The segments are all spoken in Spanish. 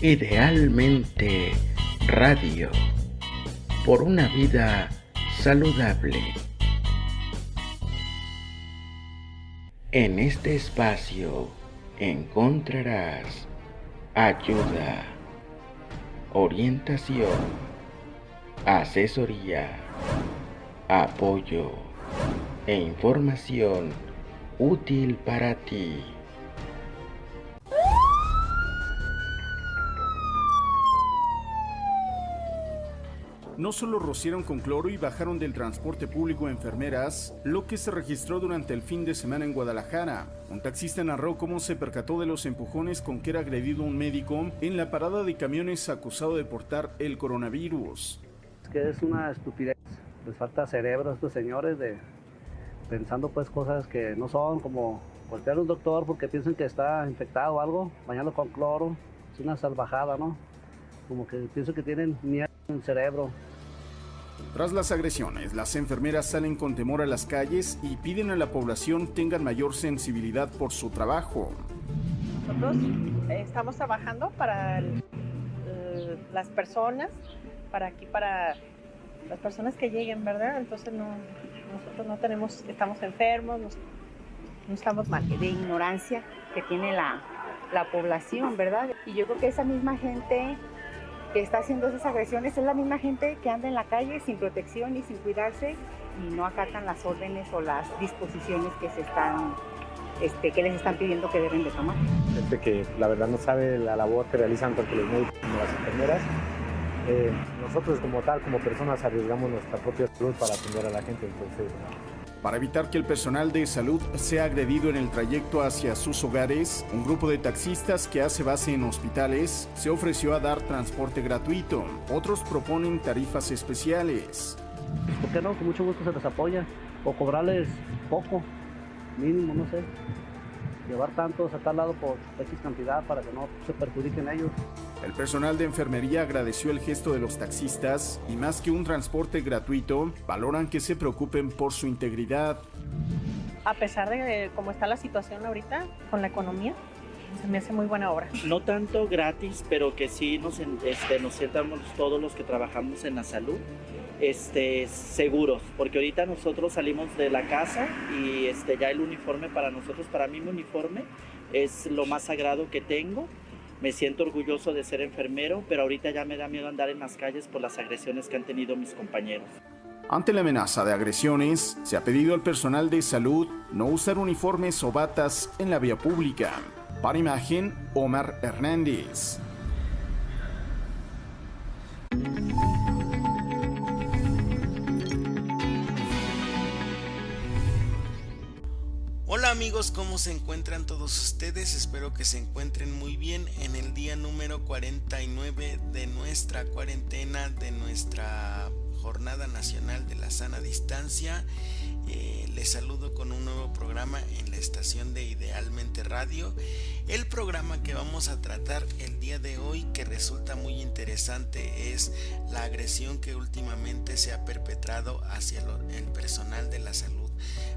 Idealmente Radio, por una vida saludable. En este espacio encontrarás ayuda, orientación, asesoría, apoyo e información útil para ti. No solo rociaron con cloro y bajaron del transporte público enfermeras, lo que se registró durante el fin de semana en Guadalajara. Un taxista narró cómo se percató de los empujones con que era agredido un médico en la parada de camiones acusado de portar el coronavirus. Es que es una estupidez, les falta cerebro a estos señores pensando pues cosas que no son, como golpear a un doctor porque piensan que está infectado o algo, bañarlo con cloro, es una salvajada, ¿no? Como que pienso que tienen miedo en el cerebro. Tras las agresiones, las enfermeras salen con temor a las calles y piden a la población tengan mayor sensibilidad por su trabajo. Nosotros estamos trabajando para las personas, para las personas que lleguen, ¿verdad? Entonces nosotros no estamos enfermos, no estamos mal. De ignorancia que tiene la población, ¿verdad? Y yo creo que esa misma gente que está haciendo esas agresiones es la misma gente que anda en la calle sin protección y sin cuidarse y no acatan las órdenes o las disposiciones que que les están pidiendo que deben de tomar. Gente que la verdad no sabe la labor que realizan tanto los médicos como las enfermeras. Nosotros como tal, como personas, arriesgamos nuestra propia salud para atender a la gente, entonces... Para evitar que el personal de salud sea agredido en el trayecto hacia sus hogares, un grupo de taxistas que hace base en hospitales se ofreció a dar transporte gratuito. Otros proponen tarifas especiales. ¿Por qué no? Con mucho gusto se les apoya. O cobrarles poco, mínimo, no sé. Llevar tantos a tal lado por X cantidad para que no se perjudiquen ellos. El personal de enfermería agradeció el gesto de los taxistas y más que un transporte gratuito, valoran que se preocupen por su integridad. A pesar de cómo está la situación ahorita con la economía, se me hace muy buena obra. No tanto gratis, pero que sí nos sentamos todos los que trabajamos en la salud seguros, porque ahorita nosotros salimos de la casa y ya el uniforme para nosotros, para mí mi uniforme es lo más sagrado que tengo. Me siento orgulloso de ser enfermero, pero ahorita ya me da miedo andar en las calles por las agresiones que han tenido mis compañeros. Ante la amenaza de agresiones, se ha pedido al personal de salud no usar uniformes o batas en la vía pública. Para Imagen, Omar Hernández. Hola amigos, ¿cómo se encuentran todos ustedes? Espero que se encuentren muy bien en el día número 49 de nuestra cuarentena, de nuestra Jornada Nacional de la Sana Distancia. Les saludo con un nuevo programa en la estación de Idealmente Radio. El programa que vamos a tratar el día de hoy, que resulta muy interesante, es la agresión que últimamente se ha perpetrado hacia el personal de la salud.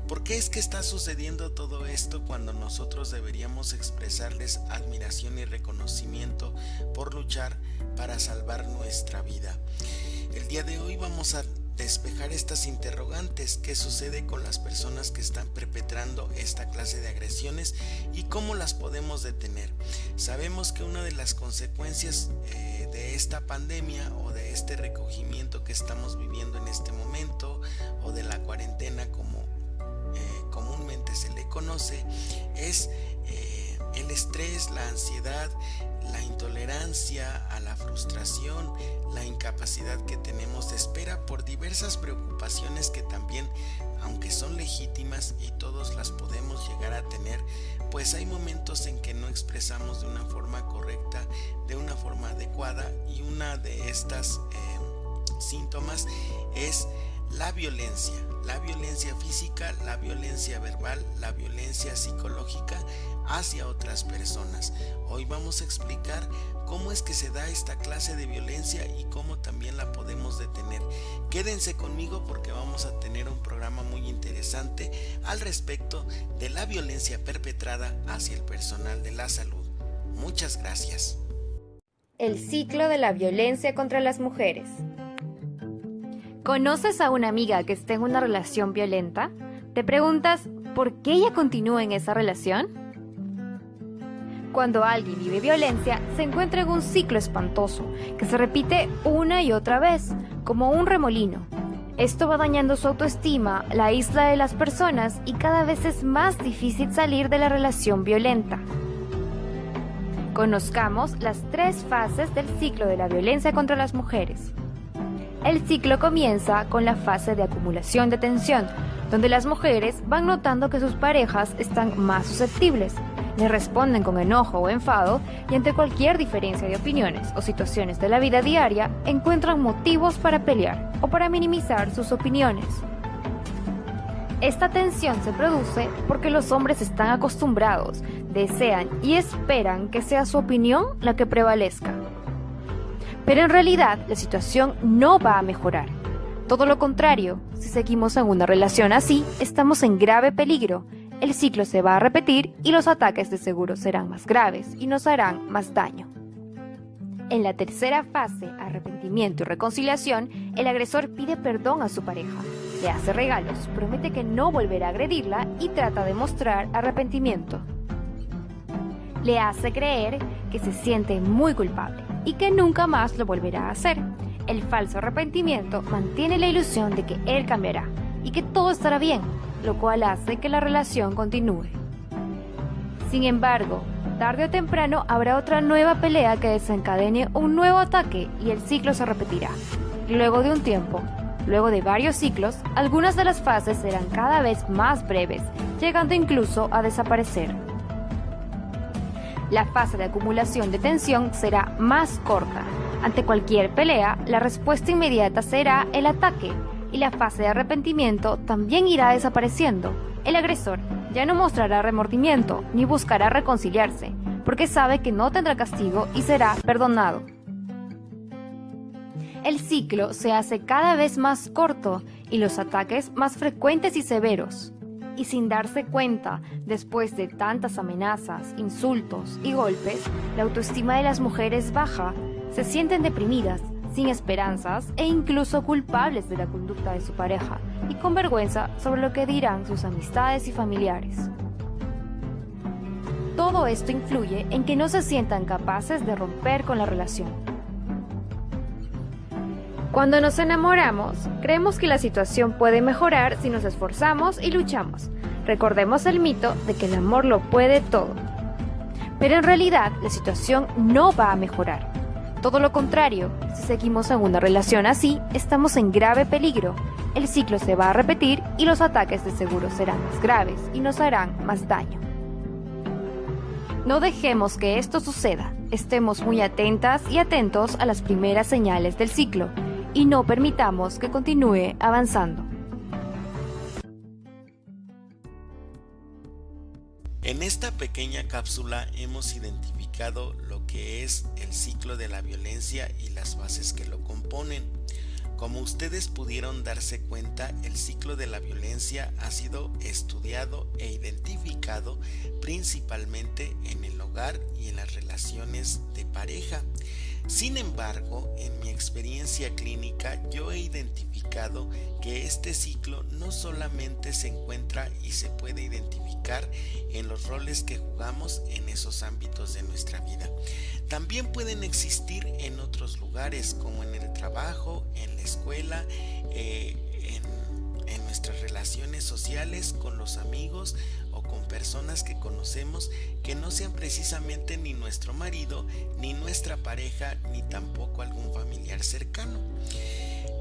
¿Por qué es que está sucediendo todo esto cuando nosotros deberíamos expresarles admiración y reconocimiento por luchar para salvar nuestra vida? El día de hoy vamos a despejar estas interrogantes: ¿qué sucede con las personas que están perpetrando esta clase de agresiones y cómo las podemos detener? Sabemos que una de las consecuencias de esta pandemia o de este recogimiento que estamos viviendo en este momento, o de la cuarentena como comúnmente se le conoce, es el estrés, la ansiedad, la intolerancia a la frustración, la incapacidad que tenemos de espera por diversas preocupaciones que también, aunque son legítimas y todos las podemos llegar a tener, pues hay momentos en que no expresamos de una forma correcta, de una forma adecuada, y una de estas síntomas es la violencia física, la violencia verbal, la violencia psicológica hacia otras personas. Hoy vamos a explicar cómo es que se da esta clase de violencia y cómo también la podemos detener. Quédense conmigo porque vamos a tener un programa muy interesante al respecto de la violencia perpetrada hacia el personal de la salud. Muchas gracias. el ciclo de la violencia contra las mujeres. ¿Conoces a una amiga que esté en una relación violenta? ¿Te preguntas por qué ella continúa en esa relación? Cuando alguien vive violencia, se encuentra en un ciclo espantoso que se repite una y otra vez, como un remolino. Esto va dañando su autoestima, la aísla de las personas y cada vez es más difícil salir de la relación violenta. Conozcamos las 3 fases del ciclo de la violencia contra las mujeres. El ciclo comienza con la fase de acumulación de tensión, donde las mujeres van notando que sus parejas están más susceptibles, le responden con enojo o enfado y ante cualquier diferencia de opiniones o situaciones de la vida diaria encuentran motivos para pelear o para minimizar sus opiniones. Esta tensión se produce porque los hombres están acostumbrados, desean y esperan que sea su opinión la que prevalezca. Pero en realidad la situación no va a mejorar. Todo lo contrario, si seguimos en una relación así, estamos en grave peligro. El ciclo se va a repetir y los ataques de seguro serán más graves y nos harán más daño. En la tercera fase, arrepentimiento y reconciliación, el agresor pide perdón a su pareja, le hace regalos, promete que no volverá a agredirla y trata de mostrar arrepentimiento. Le hace creer que se siente muy culpable y que nunca más lo volverá a hacer. El falso arrepentimiento mantiene la ilusión de que él cambiará y que todo estará bien, lo cual hace que la relación continúe. Sin embargo, tarde o temprano habrá otra nueva pelea que desencadene un nuevo ataque y el ciclo se repetirá. Luego de un tiempo, luego de varios ciclos, algunas de las fases serán cada vez más breves, llegando incluso a desaparecer. La fase de acumulación de tensión será más corta. Ante cualquier pelea, la respuesta inmediata será el ataque, y la fase de arrepentimiento también irá desapareciendo. El agresor ya no mostrará remordimiento ni buscará reconciliarse, porque sabe que no tendrá castigo y será perdonado. El ciclo se hace cada vez más corto y los ataques más frecuentes y severos. Y sin darse cuenta, después de tantas amenazas, insultos y golpes, la autoestima de las mujeres baja, se sienten deprimidas, sin esperanzas e incluso culpables de la conducta de su pareja y con vergüenza sobre lo que dirán sus amistades y familiares. Todo esto influye en que no se sientan capaces de romper con la relación. Cuando nos enamoramos, creemos que la situación puede mejorar si nos esforzamos y luchamos. Recordemos el mito de que el amor lo puede todo. Pero en realidad, la situación no va a mejorar. Todo lo contrario, si seguimos en una relación así, estamos en grave peligro. El ciclo se va a repetir y los ataques de seguro serán más graves y nos harán más daño. No dejemos que esto suceda. Estemos muy atentas y atentos a las primeras señales del ciclo y no permitamos que continúe avanzando. En esta pequeña cápsula hemos identificado lo que es el ciclo de la violencia y las bases que lo componen. Como ustedes pudieron darse cuenta, el ciclo de la violencia ha sido estudiado e identificado principalmente en el hogar y en las relaciones de pareja. Sin embargo, en mi experiencia clínica, yo he identificado que este ciclo no solamente se encuentra y se puede identificar en los roles que jugamos en esos ámbitos de nuestra vida. También pueden existir en otros lugares, como en el trabajo, en la escuela, en nuestras relaciones sociales con los amigos o con personas que conocemos que no sean precisamente ni nuestro marido, ni nuestra pareja, ni tampoco algún familiar cercano.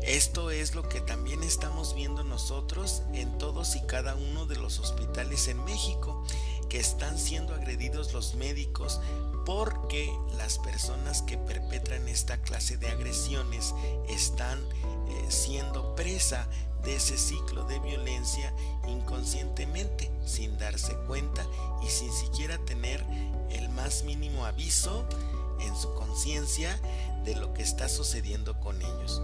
Esto es lo que también estamos viendo nosotros en todos y cada uno de los hospitales en México, que están siendo agredidos los médicos porque las personas que perpetran esta clase de agresiones están siendo presa de ese ciclo de violencia inconscientemente, sin darse cuenta y sin siquiera tener el más mínimo aviso en su conciencia de lo que está sucediendo con ellos.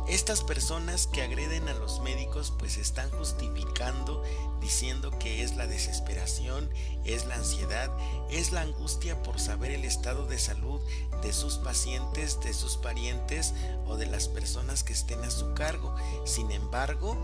Estas personas que agreden a los médicos pues están justificando diciendo que es la desesperación, es la ansiedad, es la angustia por saber el estado de salud de sus pacientes, de sus parientes o de las personas que estén a su cargo. Sin embargo,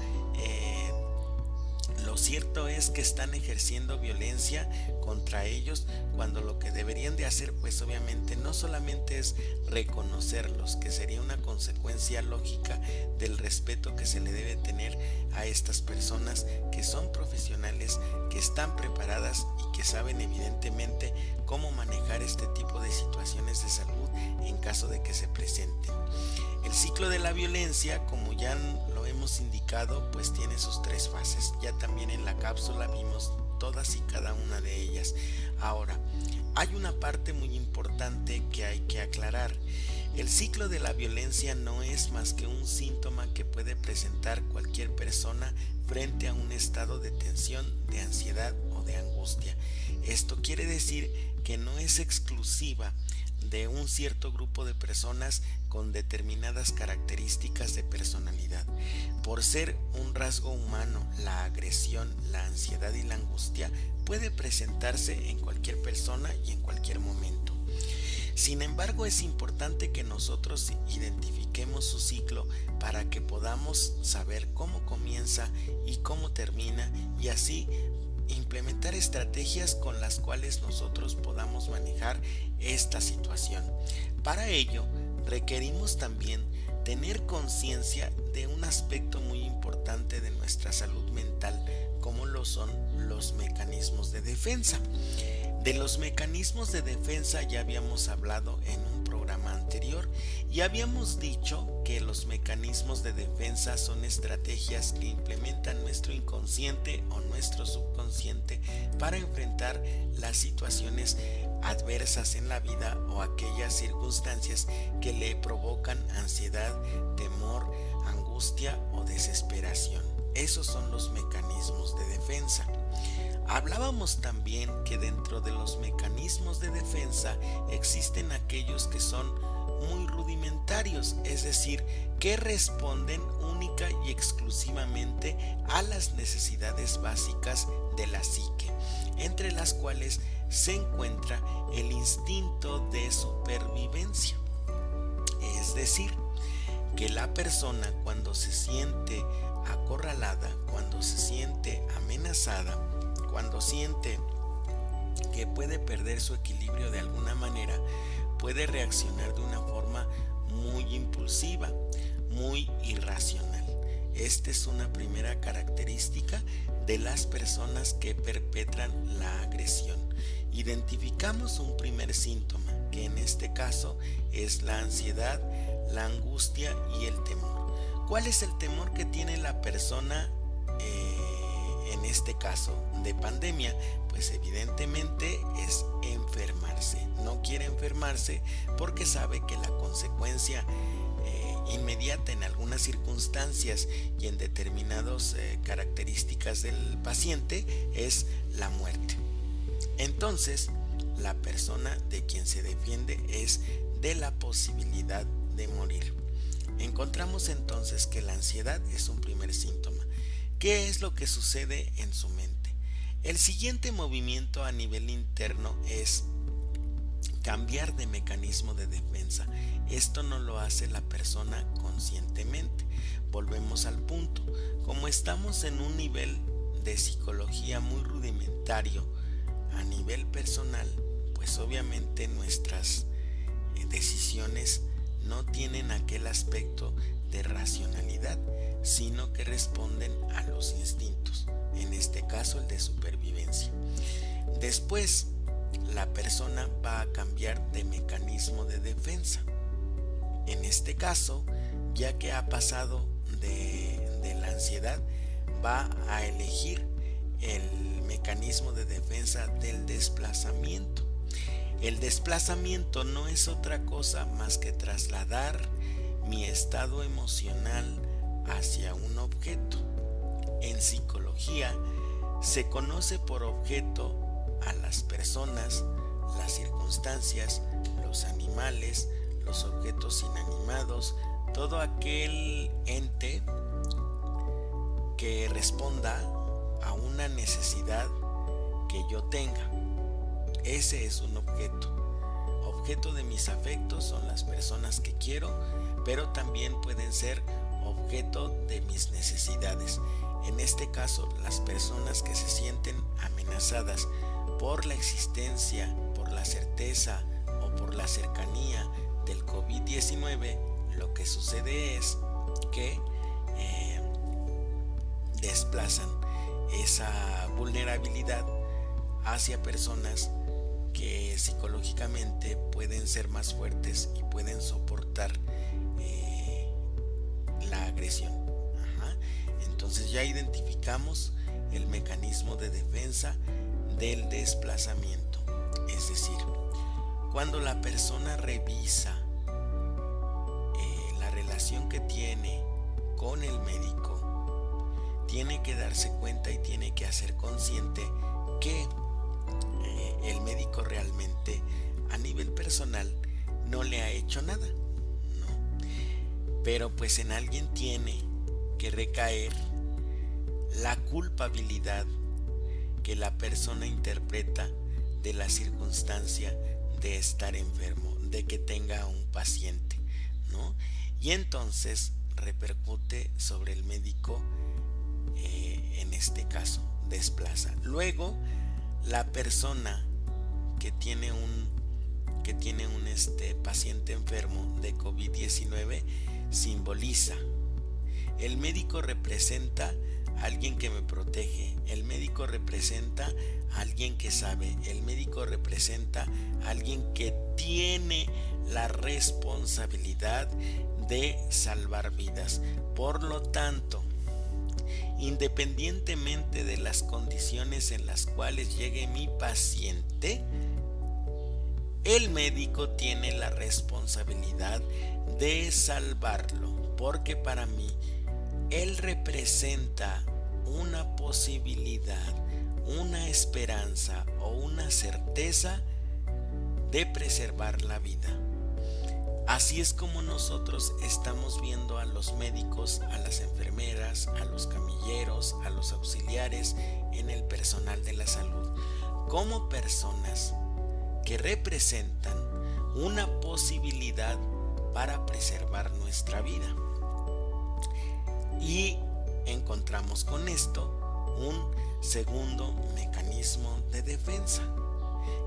lo cierto es que están ejerciendo violencia contra ellos, cuando lo que deberían de hacer pues obviamente no solamente es reconocerlos, que sería una consecuencia lógica del respeto que se le debe tener a estas personas que son profesionales, que están preparadas y que saben evidentemente cómo manejar este tipo de situaciones de salud en caso de que se presenten. El ciclo de la violencia, como ya lo hemos indicado, pues tiene sus 3 fases. Ya también en la cápsula vimos todas y cada una de ellas. Ahora, hay una parte muy importante que hay que aclarar. El ciclo de la violencia no es más que un síntoma que puede presentar cualquier persona frente a un estado de tensión, de ansiedad o de angustia. Esto quiere decir que no es exclusiva de un cierto grupo de personas con determinadas características de personalidad. Por ser un rasgo humano, la agresión, la ansiedad y la angustia puede presentarse en cualquier persona y en cualquier momento. Sin embargo, es importante que nosotros identifiquemos su ciclo para que podamos saber cómo comienza y cómo termina, y así implementar estrategias con las cuales nosotros podamos manejar esta situación. Para ello, requerimos también tener conciencia de un aspecto muy importante de nuestra salud mental, como lo son los mecanismos de defensa. De los mecanismos de defensa ya habíamos hablado en un programa anterior y habíamos dicho que los mecanismos de defensa son estrategias que implementan nuestro inconsciente o nuestro subconsciente para enfrentar las situaciones adversas en la vida o aquellas circunstancias que le provocan ansiedad, temor, angustia o desesperación. Esos son los mecanismos de defensa. Hablábamos también que dentro de los mecanismos de defensa existen aquellos que son muy rudimentarios, es decir, que responden única y exclusivamente a las necesidades básicas de la psique, entre las cuales se encuentra el instinto de supervivencia. Es decir, que la persona cuando se siente acorralada, cuando se siente amenazada, cuando siente que puede perder su equilibrio de alguna manera, puede reaccionar de una forma muy impulsiva, muy irracional. Esta es una primera característica de las personas que perpetran la agresión. Identificamos un primer síntoma, que en este caso es la ansiedad, la angustia y el temor. ¿Cuál es el temor que tiene la persona en este caso de pandemia? Pues evidentemente es enfermarse. No quiere enfermarse porque sabe que la consecuencia inmediata en algunas circunstancias y en determinadas características del paciente es la muerte. Entonces, la persona de quien se defiende es de la posibilidad de morir. Encontramos entonces que la ansiedad es un primer síntoma. ¿Qué es lo que sucede en su mente? El siguiente movimiento a nivel interno es cambiar de mecanismo de defensa. Esto no lo hace la persona conscientemente. Volvemos al punto. Como estamos en un nivel de psicología muy rudimentario a nivel personal, pues obviamente nuestras decisiones no tienen aquel aspecto de racionalidad, sino que responden a los instintos, en este caso el de supervivencia. Después, la persona va a cambiar de mecanismo de defensa. En este caso, ya que ha pasado de la ansiedad, va a elegir el mecanismo de defensa del desplazamiento. El desplazamiento no es otra cosa más que trasladar mi estado emocional hacia un objeto. En psicología se conoce por objeto a las personas, las circunstancias, los animales, los objetos inanimados, todo aquel ente que responda a una necesidad que yo tenga. Ese es un objeto. Objeto de mis afectos son las personas que quiero, pero también pueden ser objeto de mis necesidades. En este caso, las personas que se sienten amenazadas por la existencia, por la certeza o por la cercanía del COVID-19, lo que sucede es que desplazan esa vulnerabilidad hacia personas que psicológicamente pueden ser más fuertes y pueden soportar la agresión. Entonces ya identificamos el mecanismo de defensa del desplazamiento. Es decir, cuando la persona revisa la relación que tiene con el médico, tiene que darse cuenta y tiene que hacer consciente que el médico realmente a nivel personal no le ha hecho nada, ¿no? Pero pues en alguien tiene que recaer la culpabilidad que la persona interpreta de la circunstancia de estar enfermo, de que tenga un paciente, ¿no? Y entonces repercute sobre el médico, en este caso, desplaza. Luego, la persona que tiene un paciente enfermo de COVID-19 simboliza. El médico representa a alguien que me protege, el médico representa a alguien que sabe, el médico representa a alguien que tiene la responsabilidad de salvar vidas. Por lo tanto, independientemente de las condiciones en las cuales llegue mi paciente, el médico tiene la responsabilidad de salvarlo, porque para mí él representa una posibilidad, una esperanza o una certeza de preservar la vida. Así es como nosotros estamos viendo a los médicos, a las enfermeras, a los camilleros, a los auxiliares en el personal de la salud, como personas que representan una posibilidad para preservar nuestra vida. Y encontramos con esto un segundo mecanismo de defensa,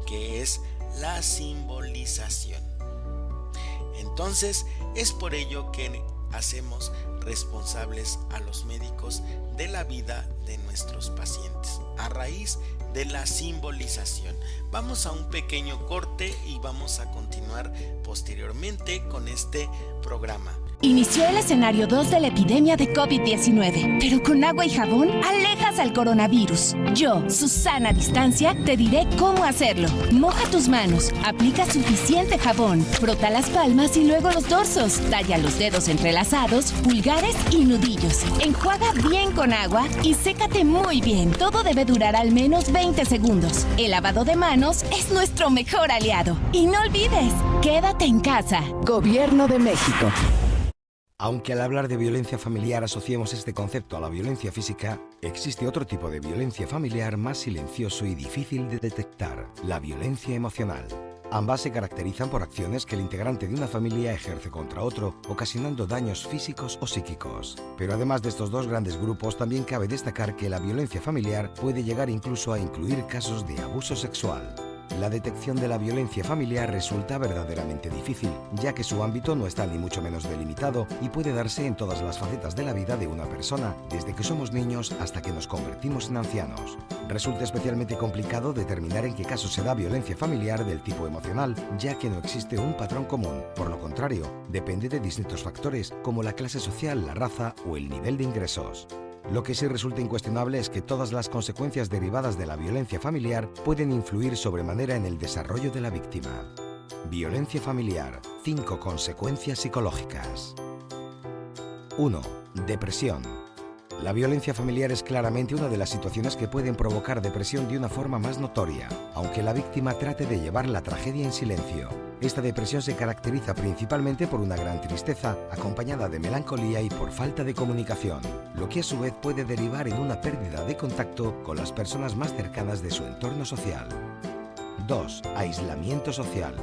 que es la simbolización. Entonces, es por ello que hacemos responsables a los médicos de la vida de nuestros pacientes, a raíz de la simbolización. Vamos a un pequeño corte y vamos a continuar posteriormente con este programa. Inició el escenario 2 de la epidemia de COVID-19, pero con agua y jabón alejas al coronavirus. Yo, Susana Distancia, te diré cómo hacerlo. Moja tus manos, aplica suficiente jabón, frota las palmas y luego los dorsos, talla los dedos entrelazados, pulgares y nudillos. Enjuaga bien con agua y sécate muy bien. Todo debe durar al menos 20 segundos. El lavado de manos es nuestro mejor aliado. Y no olvides, quédate en casa. Gobierno de México. Aunque al hablar de violencia familiar asociemos este concepto a la violencia física, existe otro tipo de violencia familiar más silencioso y difícil de detectar: la violencia emocional. Ambas se caracterizan por acciones que el integrante de una familia ejerce contra otro, ocasionando daños físicos o psíquicos. Pero además de estos dos grandes grupos, también cabe destacar que la violencia familiar puede llegar incluso a incluir casos de abuso sexual. La detección de la violencia familiar resulta verdaderamente difícil, ya que su ámbito no está ni mucho menos delimitado y puede darse en todas las facetas de la vida de una persona, desde que somos niños hasta que nos convertimos en ancianos. Resulta especialmente complicado determinar en qué caso se da violencia familiar del tipo emocional, ya que no existe un patrón común. Por lo contrario, depende de distintos factores, como la clase social, la raza o el nivel de ingresos. Lo que sí resulta incuestionable es que todas las consecuencias derivadas de la violencia familiar pueden influir sobremanera en el desarrollo de la víctima. Violencia familiar. 5 consecuencias psicológicas. 1. Depresión. La violencia familiar es claramente una de las situaciones que pueden provocar depresión de una forma más notoria, aunque la víctima trate de llevar la tragedia en silencio. Esta depresión se caracteriza principalmente por una gran tristeza, acompañada de melancolía y por falta de comunicación, lo que a su vez puede derivar en una pérdida de contacto con las personas más cercanas de su entorno social. 2. Aislamiento social.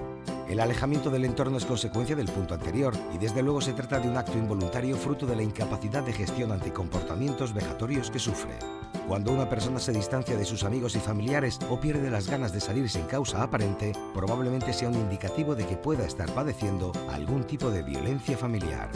El alejamiento del entorno es consecuencia del punto anterior y desde luego se trata de un acto involuntario fruto de la incapacidad de gestión ante comportamientos vejatorios que sufre. Cuando una persona se distancia de sus amigos y familiares o pierde las ganas de salir sin causa aparente, probablemente sea un indicativo de que pueda estar padeciendo algún tipo de violencia familiar.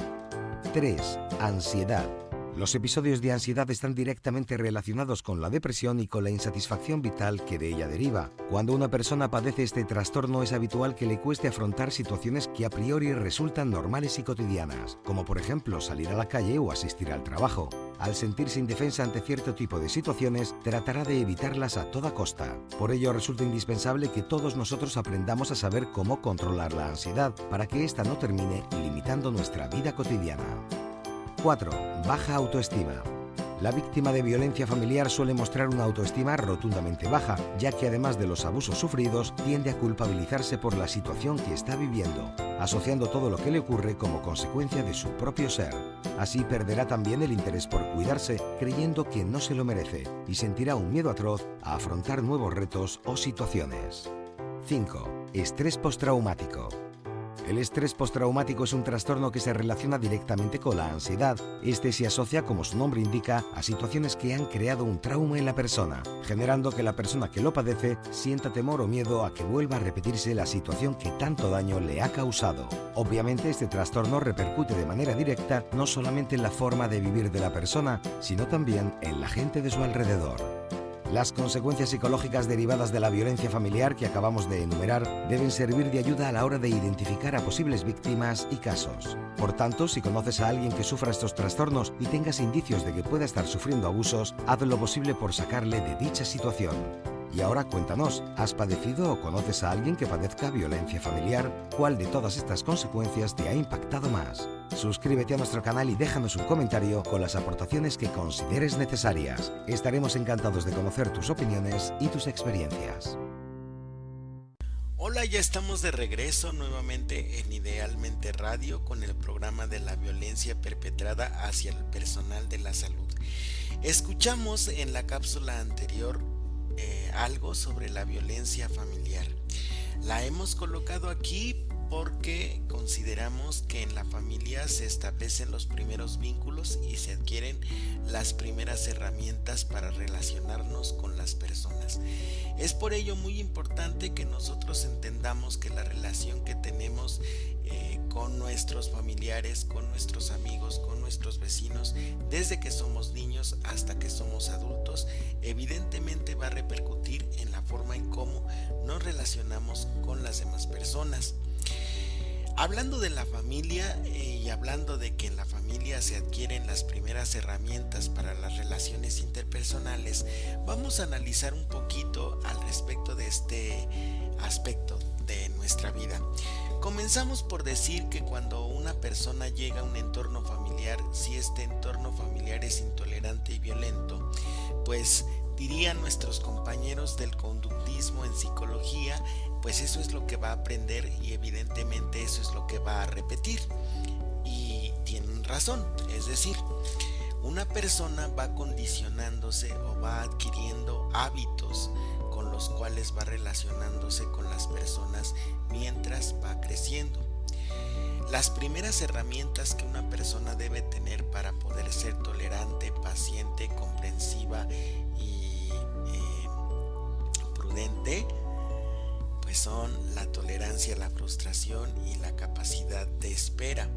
3. Ansiedad. Los episodios de ansiedad están directamente relacionados con la depresión y con la insatisfacción vital que de ella deriva. Cuando una persona padece este trastorno es habitual que le cueste afrontar situaciones que a priori resultan normales y cotidianas, como por ejemplo salir a la calle o asistir al trabajo. Al sentirse indefensa ante cierto tipo de situaciones, tratará de evitarlas a toda costa. Por ello resulta indispensable que todos nosotros aprendamos a saber cómo controlar la ansiedad para que ésta no termine limitando nuestra vida cotidiana. 4. Baja autoestima. La víctima de violencia familiar suele mostrar una autoestima rotundamente baja, ya que además de los abusos sufridos, tiende a culpabilizarse por la situación que está viviendo, asociando todo lo que le ocurre como consecuencia de su propio ser. Así perderá también el interés por cuidarse, creyendo que no se lo merece, y sentirá un miedo atroz a afrontar nuevos retos o situaciones. 5. Estrés postraumático. El estrés postraumático es un trastorno que se relaciona directamente con la ansiedad. Este se asocia, como su nombre indica, a situaciones que han creado un trauma en la persona, generando que la persona que lo padece sienta temor o miedo a que vuelva a repetirse la situación que tanto daño le ha causado. Obviamente, este trastorno repercute de manera directa no solamente en la forma de vivir de la persona, sino también en la gente de su alrededor. Las consecuencias psicológicas derivadas de la violencia familiar que acabamos de enumerar deben servir de ayuda a la hora de identificar a posibles víctimas y casos. Por tanto, si conoces a alguien que sufra estos trastornos y tengas indicios de que pueda estar sufriendo abusos, haz lo posible por sacarle de dicha situación. Y ahora cuéntanos, ¿has padecido o conoces a alguien que padezca violencia familiar? ¿Cuál de todas estas consecuencias te ha impactado más? Suscríbete a nuestro canal y déjanos un comentario con las aportaciones que consideres necesarias. Estaremos encantados de conocer tus opiniones y tus experiencias. Hola, ya estamos de regreso nuevamente en Idealmente Radio con el programa de la violencia perpetrada hacia el personal de la salud. Escuchamos en la cápsula anterior algo sobre la violencia familiar. La hemos colocado aquí porque consideramos que en la familia se establecen los primeros vínculos y se adquieren las primeras herramientas para relacionarnos con las personas. Es por ello muy importante que nosotros entendamos que la relación que tenemos con nuestros familiares, con nuestros amigos, con nuestros vecinos, desde que somos niños hasta que somos adultos, evidentemente va a repercutir en la forma en cómo nos relacionamos con las demás personas. Hablando de la familia y hablando de que en la familia se adquieren las primeras herramientas para las relaciones interpersonales, vamos a analizar un poquito al respecto de este aspecto de nuestra vida. Comenzamos por decir que cuando una persona llega a un entorno familiar, si este entorno familiar es intolerante y violento, pues dirían nuestros compañeros del conductismo en psicología, pues eso es lo que va a aprender y evidentemente eso es lo que va a repetir. Y tienen razón, es decir, una persona va condicionándose o va adquiriendo hábitos con los cuales va relacionándose con las personas mientras va creciendo. Las primeras herramientas que una persona debe tener para poder ser tolerante, paciente, comprensiva y prudente, pues son la tolerancia a la frustración y la capacidad de espera.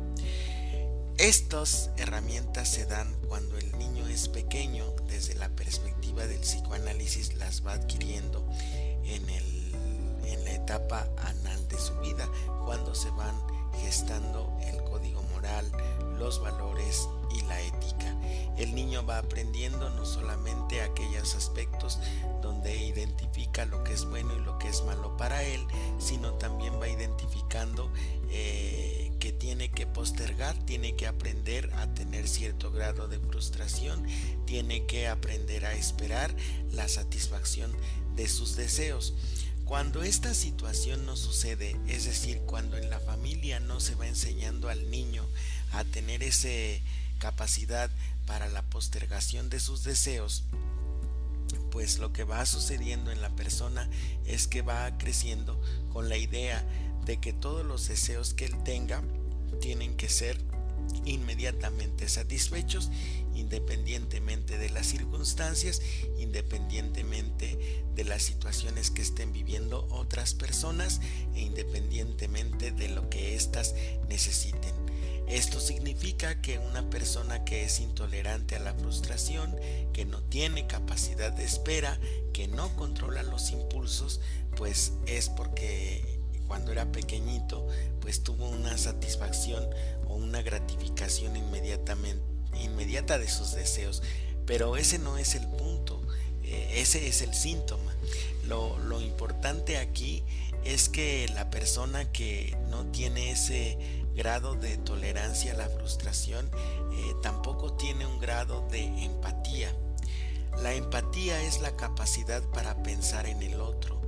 Estas herramientas se dan cuando el niño es pequeño. Desde la perspectiva del psicoanálisis las va adquiriendo en la etapa anal de su vida, cuando se van gestando el código moral, los valores y la ética. El niño va aprendiendo no solamente aquellos aspectos donde identifica lo que es bueno y lo que es malo para él, sino también va identificando que tiene que postergar, tiene que aprender a tener cierto grado de frustración, tiene que aprender a esperar la satisfacción de sus deseos. Cuando esta situación no sucede, es decir, cuando en la familia no se va enseñando al niño a tener esa capacidad para la postergación de sus deseos, pues lo que va sucediendo en la persona es que va creciendo con la idea de que todos los deseos que él tenga tienen que ser inmediatamente satisfechos, independientemente de las circunstancias, independientemente de las situaciones que estén viviendo otras personas e independientemente de lo que éstas necesiten. Esto significa que una persona que es intolerante a la frustración, que no tiene capacidad de espera, que no controla los impulsos, pues es porque cuando era pequeñito pues tuvo una satisfacción o una gratificación inmediata de sus deseos, pero ese no es el punto, ese es el síntoma. Lo importante aquí es que la persona que no tiene ese grado de tolerancia a la frustración tampoco tiene un grado de empatía. La empatía es la capacidad para pensar en el otro,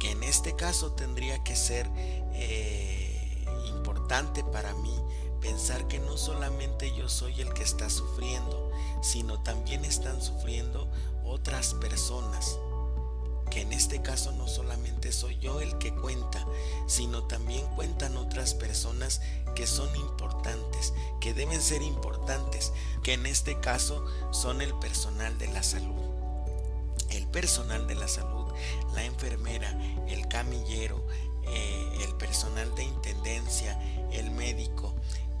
que en este caso tendría que ser importante para mí pensar que no solamente yo soy el que está sufriendo, sino también están sufriendo otras personas, que en este caso no solamente soy yo el que cuenta, sino también cuentan otras personas que son importantes, que deben ser importantes, que en este caso son el personal de la salud. El personal de la salud, la enfermera, el camillero, el personal de intendencia, el médico,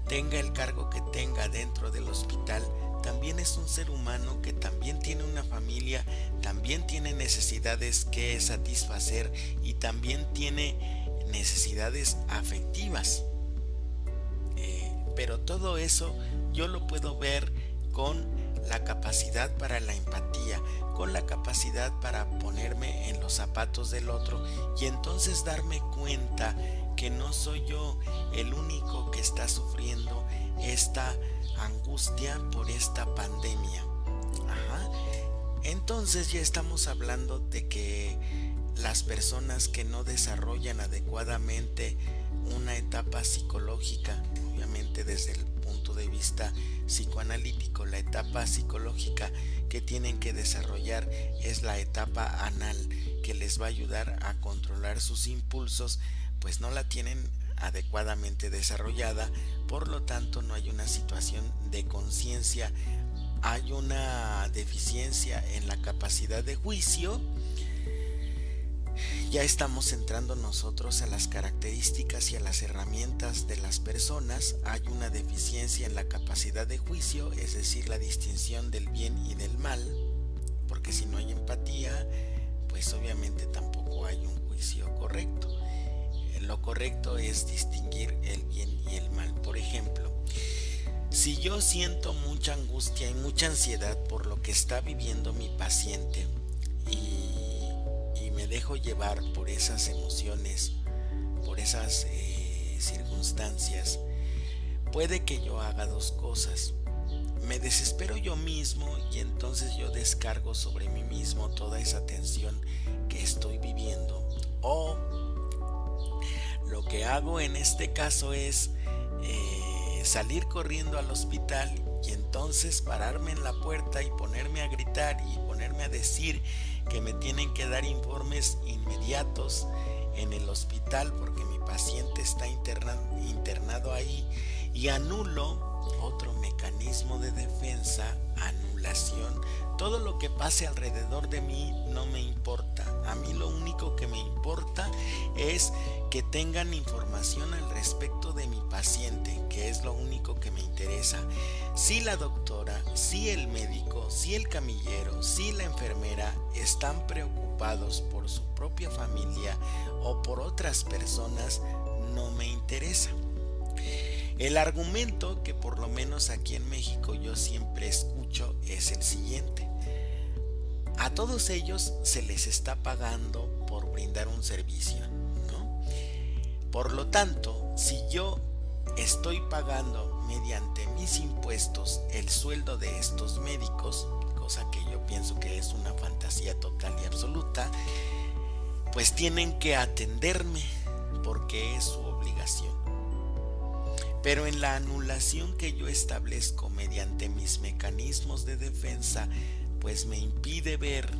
tenga el cargo que tenga dentro del hospital, también es un ser humano que también tiene una familia, también tiene necesidades que satisfacer y también tiene necesidades afectivas. Pero todo eso yo lo puedo ver con la capacidad para la empatía, con la capacidad para ponerme en los zapatos del otro y entonces darme cuenta que no soy yo el único que está sufriendo esta angustia por esta pandemia. Entonces ya estamos hablando de que las personas que no desarrollan adecuadamente una etapa psicológica, obviamente desde el punto de vista psicoanalítico, la etapa psicológica que tienen que desarrollar es la etapa anal, que les va a ayudar a controlar sus impulsos, pues no la tienen adecuadamente desarrollada, por lo tanto no hay una situación de conciencia, hay una deficiencia en la capacidad de juicio. Ya estamos entrando nosotros a las características y a las herramientas de las personas. Hay una deficiencia en la capacidad de juicio, es decir, la distinción del bien y del mal, porque si no hay empatía, pues obviamente tampoco hay un juicio correcto. Lo correcto es distinguir el bien y el mal. Por ejemplo, si yo siento mucha angustia y mucha ansiedad por lo que está viviendo mi paciente y me dejo llevar por esas emociones, por esas circunstancias, puede que yo haga dos cosas. Me desespero yo mismo y entonces yo descargo sobre mí mismo toda esa tensión que estoy viviendo, o lo que hago en este caso es salir corriendo al hospital y entonces pararme en la puerta y ponerme a gritar y ponerme a decir que me tienen que dar informes inmediatos en el hospital porque mi paciente está internado ahí, y anulo otro mecanismo de defensa, anulación. Todo lo que pase alrededor de mí no me importa. A mí lo único que me importa es que tengan información al respecto de mi paciente, que es lo único que me interesa. Si la doctora, si el médico, si el camillero, si la enfermera están preocupados por su propia familia o por otras personas, no me interesa. El argumento que por lo menos aquí en México yo siempre escucho es el siguiente: a todos ellos se les está pagando por brindar un servicio, ¿no? Por lo tanto, si yo estoy pagando mediante mis impuestos el sueldo de estos médicos, cosa que yo pienso que es una fantasía total y absoluta, pues tienen que atenderme porque es su obligación. Pero en la anulación que yo establezco mediante mis mecanismos de defensa, pues me impide ver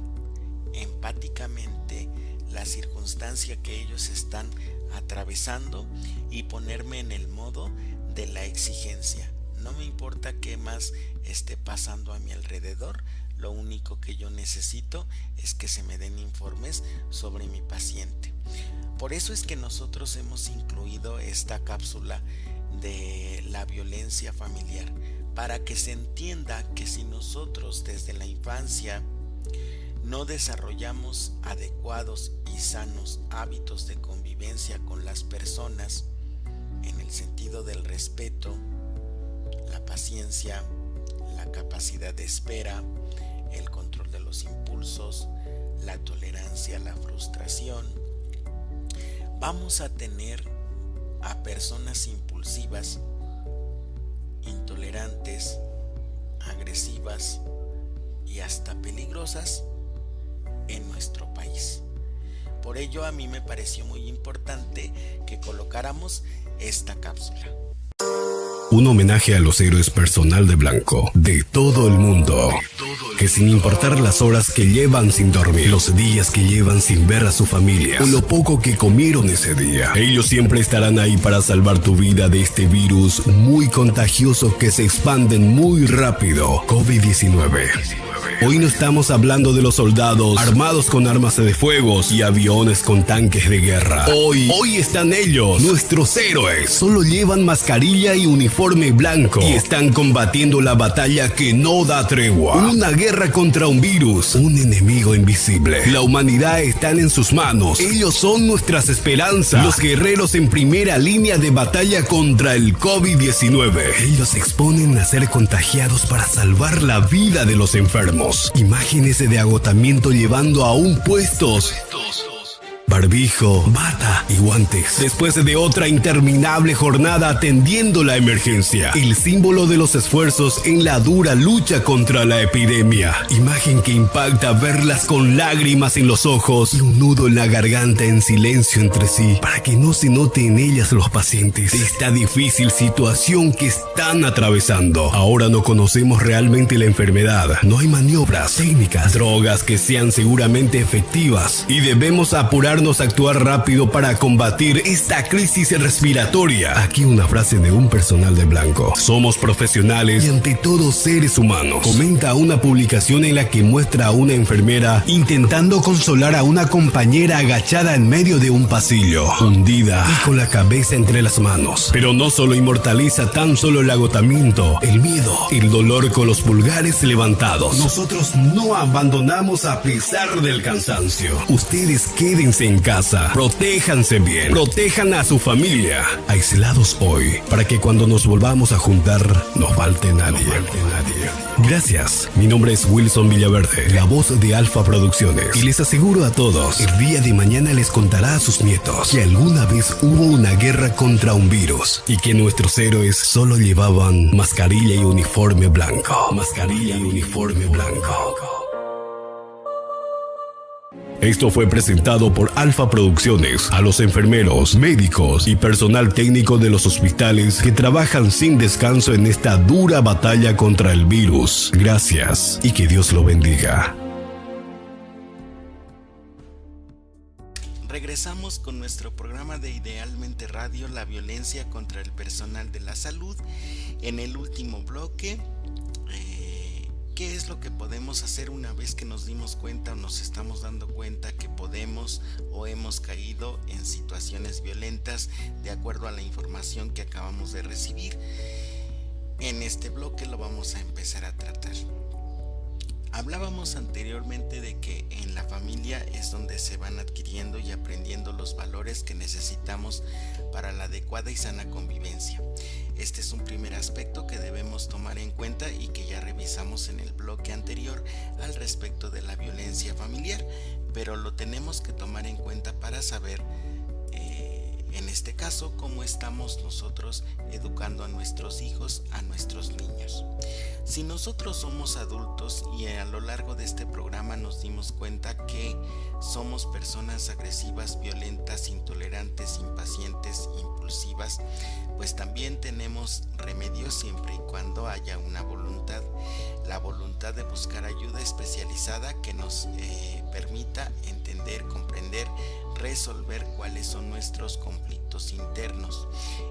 empáticamente la circunstancia que ellos están atravesando y ponerme en el modo de la exigencia. No me importa qué más esté pasando a mi alrededor, lo único que yo necesito es que se me den informes sobre mi paciente. Por eso es que nosotros hemos incluido esta cápsula de la violencia familiar, para que se entienda que si nosotros desde la infancia no desarrollamos adecuados y sanos hábitos de convivencia con las personas, en el sentido del respeto, la paciencia, la capacidad de espera, el control de los impulsos, la tolerancia a la frustración, vamos a tener a personas impulsivas, intolerantes, agresivas y hasta peligrosas en nuestro país. Por ello a mí me pareció muy importante que colocáramos esta cápsula. Un homenaje a los héroes personal de blanco de todo el mundo, que sin importar las horas que llevan sin dormir, los días que llevan sin ver a su familia o lo poco que comieron ese día, ellos siempre estarán ahí para salvar tu vida de este virus muy contagioso que se expande muy rápido, COVID-19. Hoy no estamos hablando de los soldados armados con armas de fuego y aviones con tanques de guerra. Hoy están ellos, nuestros héroes. Solo llevan mascarilla y uniforme blanco y están combatiendo la batalla que no da tregua. Una guerra contra un virus, un enemigo invisible. La humanidad está en sus manos. Ellos son nuestras esperanzas. Los guerreros en primera línea de batalla contra el COVID-19. Ellos se exponen a ser contagiados para salvar la vida de los enfermos. Imágenes de agotamiento llevando aún puestos barbijo, bata y guantes. Después de otra interminable jornada atendiendo la emergencia, el símbolo de los esfuerzos en la dura lucha contra la epidemia. Imagen que impacta verlas con lágrimas en los ojos y un nudo en la garganta en silencio entre sí, para que no se note en ellas los pacientes de esta difícil situación que están atravesando. Ahora no conocemos realmente la enfermedad. No hay maniobras, técnicas, drogas que sean seguramente efectivas y debemos apurarnos a actuar rápido para combatir esta crisis respiratoria. Aquí una frase de un personal de blanco: somos profesionales y ante todo seres humanos. Comenta una publicación en la que muestra a una enfermera intentando consolar a una compañera agachada en medio de un pasillo, hundida y con la cabeza entre las manos. Pero no solo inmortaliza tan solo el agotamiento, el miedo, el dolor con los pulgares levantados. Nosotros no abandonamos a pesar del cansancio. Ustedes quédense en casa, protéjanse bien, protejan a su familia, aislados hoy, para que cuando nos volvamos a juntar no falte nadie. Gracias, mi nombre es Wilson Villaverde, la voz de Alfa Producciones, y les aseguro a todos, el día de mañana les contará a sus nietos que alguna vez hubo una guerra contra un virus y que nuestros héroes solo llevaban mascarilla y uniforme blanco. Mascarilla y uniforme blanco. Esto fue presentado por Alfa Producciones a los enfermeros, médicos y personal técnico de los hospitales que trabajan sin descanso en esta dura batalla contra el virus. Gracias y que Dios lo bendiga. Regresamos con nuestro programa de Idealmente Radio, la violencia contra el personal de la salud. En el último bloque, ¿qué es lo que podemos hacer una vez que nos dimos cuenta o nos estamos dando cuenta que podemos o hemos caído en situaciones violentas de acuerdo a la información que acabamos de recibir? En este bloque lo vamos a empezar a tratar. Hablábamos anteriormente de que en la familia es donde se van adquiriendo y aprendiendo los valores que necesitamos para la adecuada y sana convivencia. Este es un primer aspecto que debemos tomar en cuenta y que ya revisamos en el bloque anterior al respecto de la violencia familiar, pero lo tenemos que tomar en cuenta para saber en este caso, cómo estamos nosotros educando a nuestros hijos, a nuestros niños. Si nosotros somos adultos y a lo largo de este programa nos dimos cuenta que somos personas agresivas, violentas, intolerantes, impacientes, impulsivas, pues también tenemos remedios siempre y cuando haya una voluntad, la voluntad de buscar ayuda especializada que nos permita entender, comprender, resolver cuáles son nuestros conflictos internos.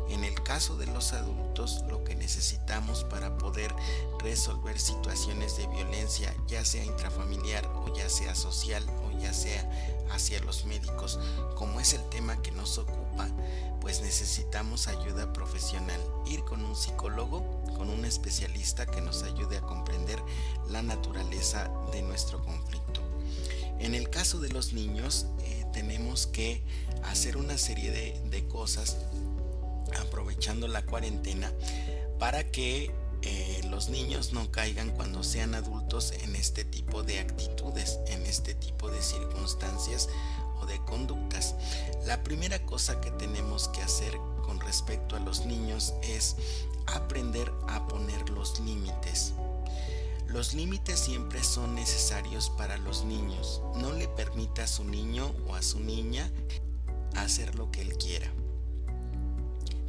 En el caso de los adultos, lo que necesitamos para poder resolver situaciones de violencia, ya sea intrafamiliar o ya sea social o ya sea hacia los médicos, como es el tema que nos ocupa, pues necesitamos ayuda profesional, ir con un psicólogo, con un especialista que nos ayude a comprender la naturaleza de nuestro conflicto. En el caso de los niños, tenemos que hacer una serie de cosas aprovechando la cuarentena para que los niños no caigan cuando sean adultos en este tipo de actitudes, en este tipo de circunstancias o de conductas. La primera cosa que tenemos que hacer con respecto a los niños es aprender a poner los límites. Los límites siempre son necesarios para los niños. No le permita a su niño o a su niña hacer lo que él quiera.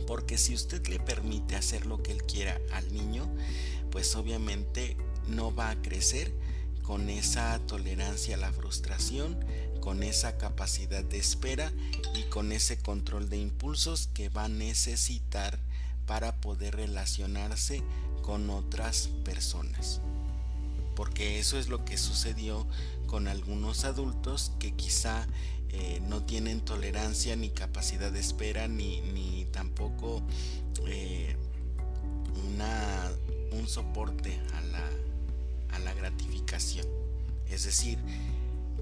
Porque si usted le permite hacer lo que él quiera al niño, pues obviamente no va a crecer con esa tolerancia a la frustración, con esa capacidad de espera y con ese control de impulsos que va a necesitar para poder relacionarse con otras personas. Porque eso es lo que sucedió con algunos adultos que quizá no tienen tolerancia ni capacidad de espera ni tampoco un soporte a la gratificación. Es decir,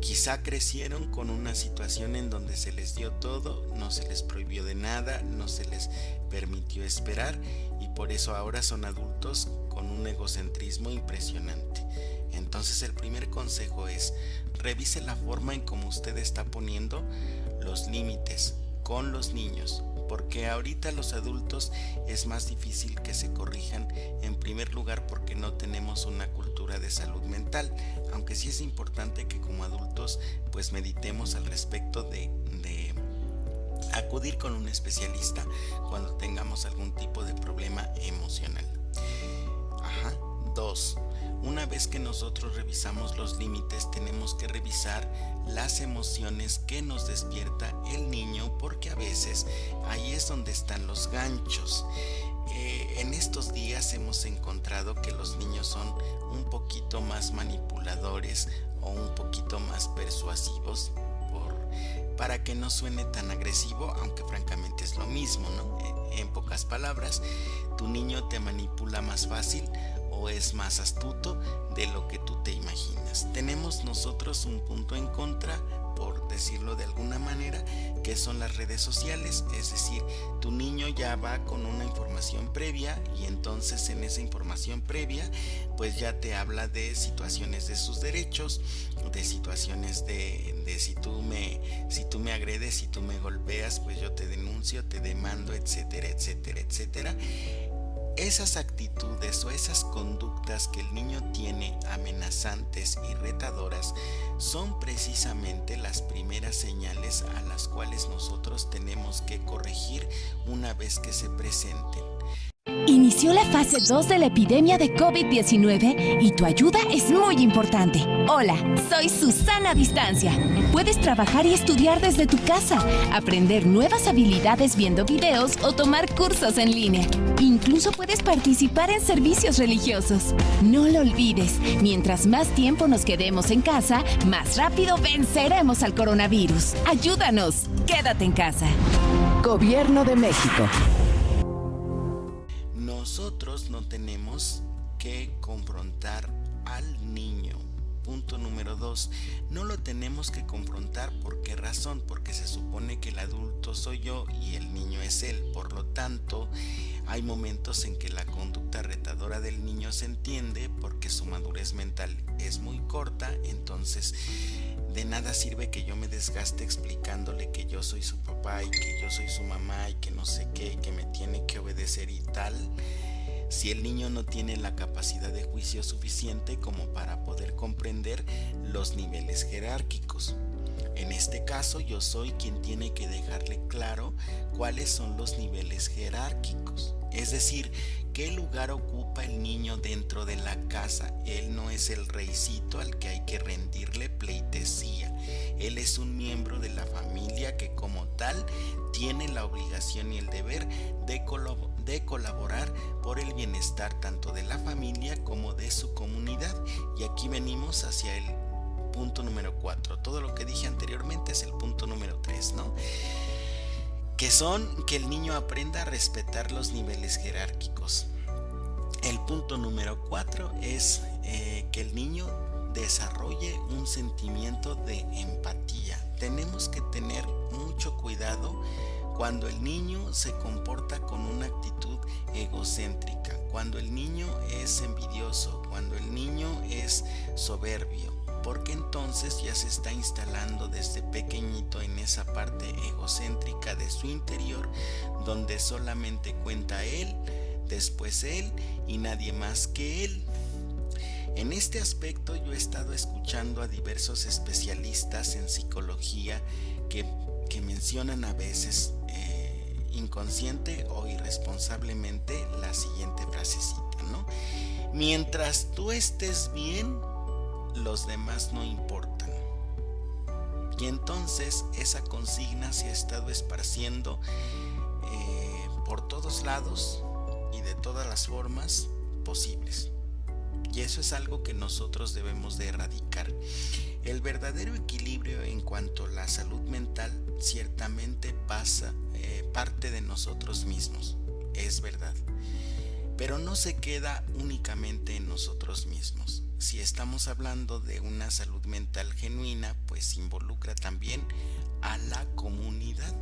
quizá crecieron con una situación en donde se les dio todo, no se les prohibió de nada, no se les permitió esperar y por eso ahora son adultos con un egocentrismo impresionante. Entonces el primer consejo es: revise la forma en cómo usted está poniendo los límites con los niños, porque ahorita los adultos es más difícil que se corrijan, en primer lugar porque no tenemos una cultura de salud mental, aunque sí es importante que como adultos pues meditemos al respecto de acudir con un especialista cuando tengamos algún tipo de problema emocional. 2. Una vez que nosotros revisamos los límites, tenemos que revisar las emociones que nos despierta el niño, porque a veces ahí es donde están los ganchos. En estos días hemos encontrado que los niños son un poquito más manipuladores o un poquito más persuasivos para que no suene tan agresivo, aunque francamente es lo mismo, ¿no? En pocas palabras, tu niño te manipula más fácil o es más astuto de lo que tú te imaginas. Tenemos nosotros un punto en contra, por decirlo de alguna manera, que son las redes sociales. Es decir, tu niño ya va con una información previa y entonces en esa información previa pues ya te habla de situaciones de sus derechos, de situaciones de si tú me agredes, si tú me golpeas, pues yo te denuncio, te demando, etcétera, etcétera, etcétera. Esas actitudes o esas conductas que el niño tiene amenazantes y retadoras son precisamente las primeras señales a las cuales nosotros tenemos que corregir una vez que se presenten. Inició la fase 2 de la epidemia de COVID-19 y tu ayuda es muy importante. Hola, soy Susana Distancia. Puedes trabajar y estudiar desde tu casa, aprender nuevas habilidades viendo videos o tomar cursos en línea. Incluso puedes participar en servicios religiosos. No lo olvides, mientras más tiempo nos quedemos en casa, más rápido venceremos al coronavirus. Ayúdanos, quédate en casa. Gobierno de México. Nosotros no tenemos que confrontar al niño. Punto número 2, no lo tenemos que confrontar. ¿Por qué razón? Porque se supone que el adulto soy yo y el niño es él. Por lo tanto, hay momentos en que la conducta retadora del niño se entiende porque su madurez mental es muy corta. Entonces de nada sirve que yo me desgaste explicándole que yo soy su papá y que yo soy su mamá y que no sé qué, y que me tiene que obedecer y tal, si el niño no tiene la capacidad de juicio suficiente como para poder comprender los niveles jerárquicos. En este caso, yo soy quien tiene que dejarle claro cuáles son los niveles jerárquicos. Es decir, qué lugar ocupa el niño dentro de la casa. Él no es el reycito al que hay que rendirle pleitesía. Él es un miembro de la familia que como tal tiene la obligación y el deber de colaborar por el bienestar tanto de la familia como de su comunidad. Y aquí venimos hacia el punto número 4. Todo lo que dije anteriormente es el punto número 3, ¿no? Que el niño aprenda a respetar los niveles jerárquicos. El punto número 4 es que el niño desarrolle un sentimiento de empatía. Tenemos que tener mucho cuidado cuando el niño se comporta con una actitud egocéntrica, cuando el niño es envidioso, cuando el niño es soberbio, porque entonces ya se está instalando desde pequeñito en esa parte egocéntrica de su interior, donde solamente cuenta él, después él y nadie más que él. En este aspecto yo he estado escuchando a diversos especialistas en psicología que mencionan a veces inconsciente o irresponsablemente la siguiente frasecita, ¿no? Mientras tú estés bien, los demás no importan. Y entonces esa consigna se ha estado esparciendo por todos lados y de todas las formas posibles. Y eso es algo que nosotros debemos de erradicar. El verdadero equilibrio en cuanto a la salud mental ciertamente parte de nosotros mismos, es verdad. Pero no se queda únicamente en nosotros mismos. Si estamos hablando de una salud mental genuina, pues involucra también a la comunidad.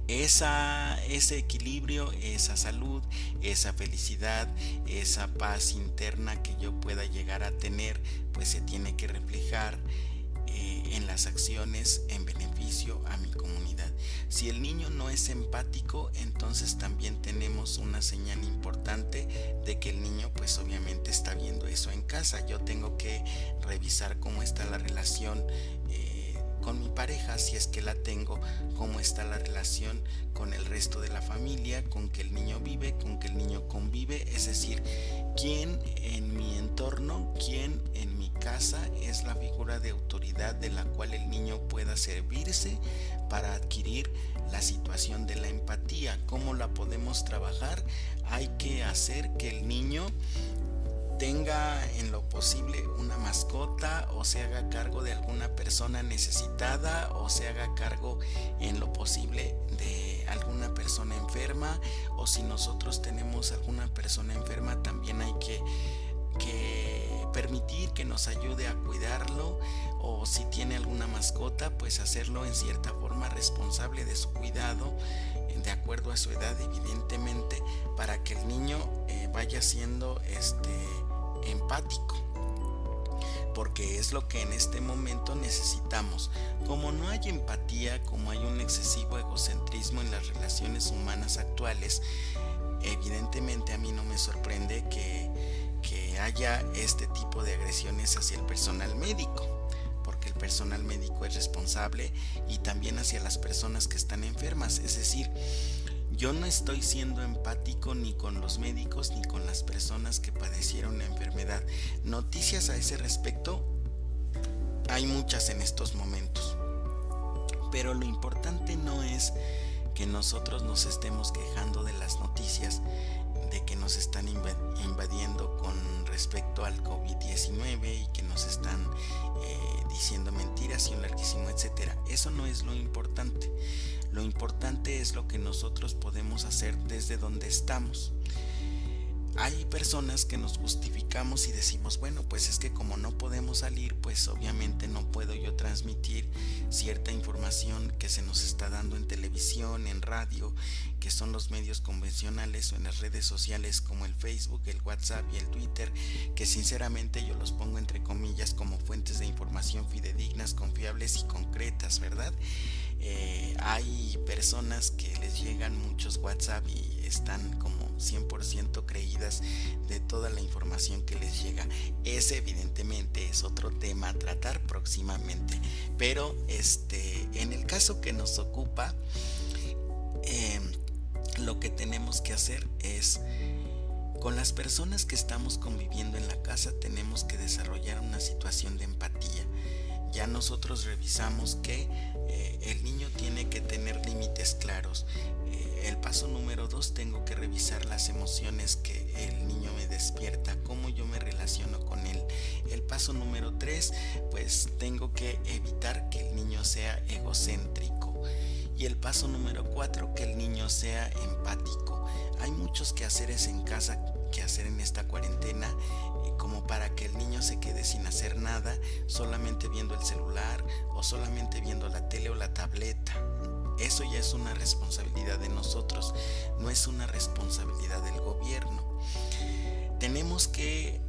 Ese equilibrio, esa salud, esa felicidad, esa paz interna que yo pueda llegar a tener, pues se tiene que reflejar en las acciones en beneficio a mi comunidad. Si el niño no es empático, entonces también tenemos una señal importante de que el niño pues obviamente está viendo eso en casa. Yo tengo que revisar cómo está la relación con mi pareja, si es que la tengo, cómo está la relación con el resto de la familia, con que el niño vive, con que el niño convive, es decir, quién en mi entorno, quién en mi casa es la figura de autoridad de la cual el niño pueda servirse para adquirir la situación de la empatía. ¿Cómo la podemos trabajar? Hay que hacer que el niño tenga en lo posible una mascota, o se haga cargo de alguna persona necesitada, o se haga cargo en lo posible de alguna persona enferma, o si nosotros tenemos alguna persona enferma también hay que permitir que nos ayude a cuidarlo, o si tiene alguna mascota pues hacerlo en cierta forma responsable de su cuidado de acuerdo a su edad, evidentemente, para que el niño vaya siendo empático, porque es lo que en este momento necesitamos. Como no hay empatía, como hay un excesivo egocentrismo en las relaciones humanas actuales, evidentemente a mí no me sorprende que haya este tipo de agresiones hacia el personal médico, porque el personal médico es responsable, y también hacia las personas que están enfermas. Es decir, yo no estoy siendo empático ni con los médicos ni con las personas que padecieron la enfermedad. Noticias a ese respecto hay muchas en estos momentos, pero lo importante no es que nosotros nos estemos quejando de las noticias de que nos están invadiendo con respecto al COVID-19 y que nos están diciendo mentiras y un larguísimo etcétera. Eso no es lo importante. Lo importante es lo que nosotros podemos hacer desde donde estamos. hay personas que nos justificamos y decimos, bueno, pues es que como no podemos salir, pues obviamente no puedo yo transmitir cierta información que se nos está dando en televisión, en radio, que son los medios convencionales, o en las redes sociales como el Facebook, el WhatsApp y el Twitter, que sinceramente yo los pongo entre comillas como fuentes de información fidedignas, confiables y concretas, ¿verdad? Hay personas que les llegan muchos WhatsApp y están como 100% creídas de toda la información que les llega. Ese evidentemente es otro tema a tratar próximamente, pero en el caso que nos ocupa, lo que tenemos que hacer es, con las personas que estamos conviviendo en la casa, tenemos que desarrollar una situación de empatía. Ya nosotros revisamos que el niño tiene que tener límites claros. El paso número 2, tengo que revisar las emociones que el niño me despierta, cómo yo me relaciono con él. El paso número 3, pues tengo que evitar que el niño sea egocéntrico. Y el paso número 4, que el niño sea empático. Hay muchos quehaceres en casa que hacer en esta cuarentena, como para que el niño se quede sin hacer nada, solamente viendo el celular o solamente viendo la tele o la tableta. Eso ya es una responsabilidad de nosotros, no es una responsabilidad del gobierno. Tenemos que